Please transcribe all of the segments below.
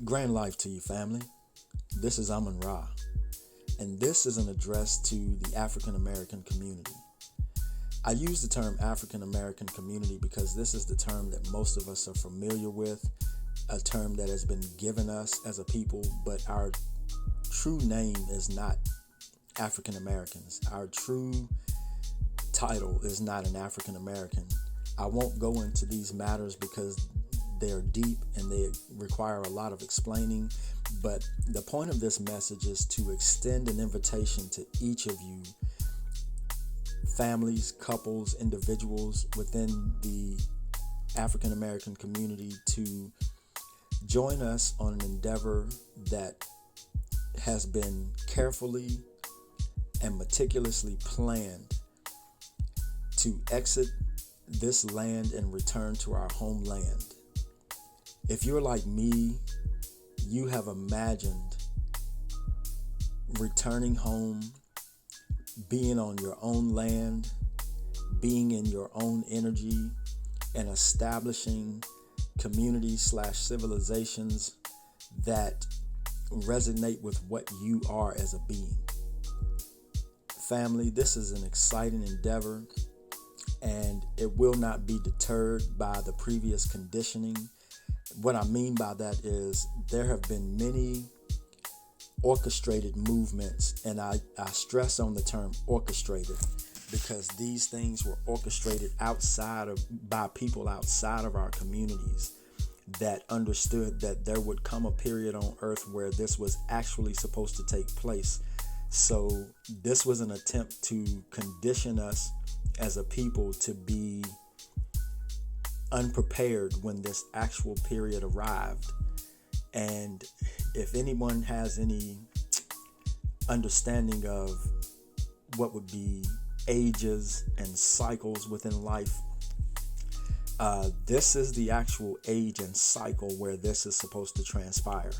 Grand life to you, family. This is Amun Ra, and this is an address to the African American community. I use the term African American community because this is the term that most of us are familiar with, a term that has been given us as a people, but our true name is not African Americans. Our true title is not an African American. I won't go into these matters because they're deep and they require a lot of explaining, but the point of this message is to extend an invitation to each of you, families, couples, individuals within the African American community, to join us on an endeavor that has been carefully and meticulously planned to exit this land and return to our homeland. If you're like me, you have imagined returning home, being on your own land, being in your own energy, and establishing communities/civilizations that resonate with what you are as a being. Family, this is an exciting endeavor, and it will not be deterred by the previous conditioning. What I mean by that is there have been many orchestrated movements, and I stress on the term orchestrated because these things were orchestrated by people outside of our communities that understood that there would come a period on earth where this was actually supposed to take place. So this was an attempt to condition us as a people to be unprepared when this actual period arrived. And if anyone has any understanding of what would be ages and cycles within life, this is the actual age and cycle where this is supposed to transpire.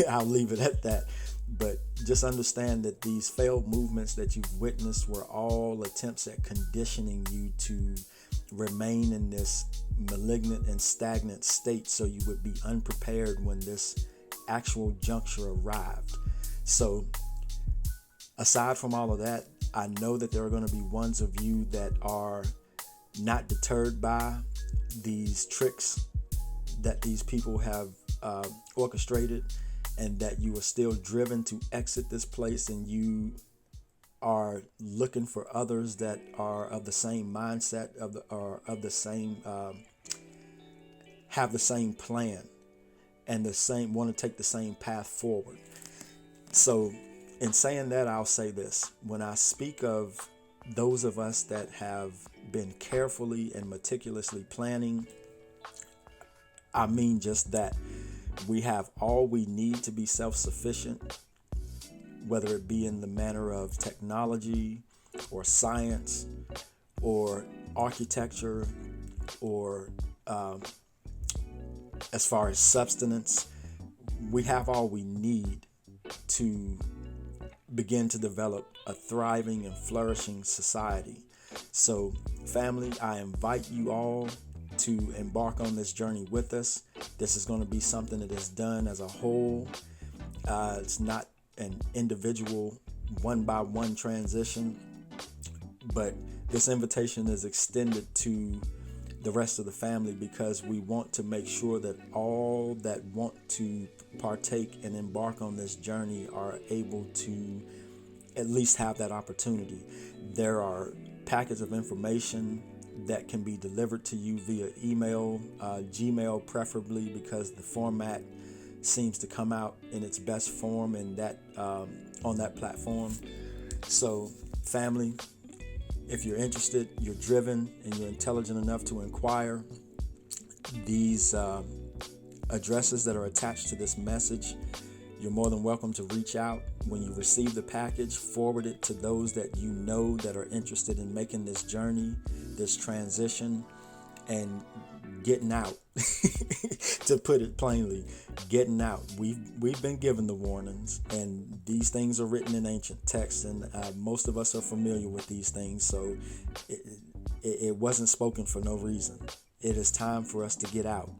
I'll leave it at that. But just understand that these failed movements that you've witnessed were all attempts at conditioning you to remain in this malignant and stagnant state so you would be unprepared when this actual juncture arrived. So aside from all of that, I know that there are going to be ones of you that are not deterred by these tricks that these people have orchestrated, and that you are still driven to exit this place, and you are looking for others that are of the same mindset, have the same plan, and want to take the same path forward. So in saying that, I'll say this: when I speak of those of us that have been carefully and meticulously planning, I mean just that. We have all we need to be self-sufficient, whether it be in the manner of technology or science or architecture or as far as substance. We have all we need to begin to develop a thriving and flourishing society. So, family, I invite you all to embark on this journey with us. This is going to be something that is done as a whole. It's not an individual one-by-one transition, but this invitation is extended to the rest of the family because we want to make sure that all that want to partake and embark on this journey are able to at least have that opportunity. There are packets of information that can be delivered to you via email, Gmail preferably, because the format seems to come out in its best form in that on that platform. So, family, if you're interested, you're driven, and you're intelligent enough to inquire, these addresses that are attached to this message, you're more than welcome to reach out. When you receive the package, forward it to those that you know that are interested in making this journey, this transition, and getting out. To put it plainly, getting out. We've been given the warnings, and these things are written in ancient texts, and most of us are familiar with these things, so it wasn't spoken for no reason. It is time for us to get out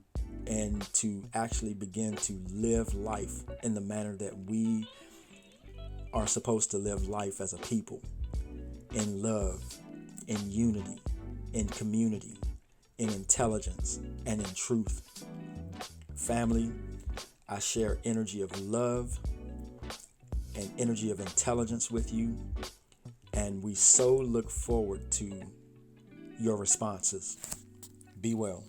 and to actually begin to live life in the manner that we are supposed to live life as a people, in love, in unity, in community, in intelligence, and in truth. Family, I share energy of love and energy of intelligence with you, and we so look forward to your responses. Be well.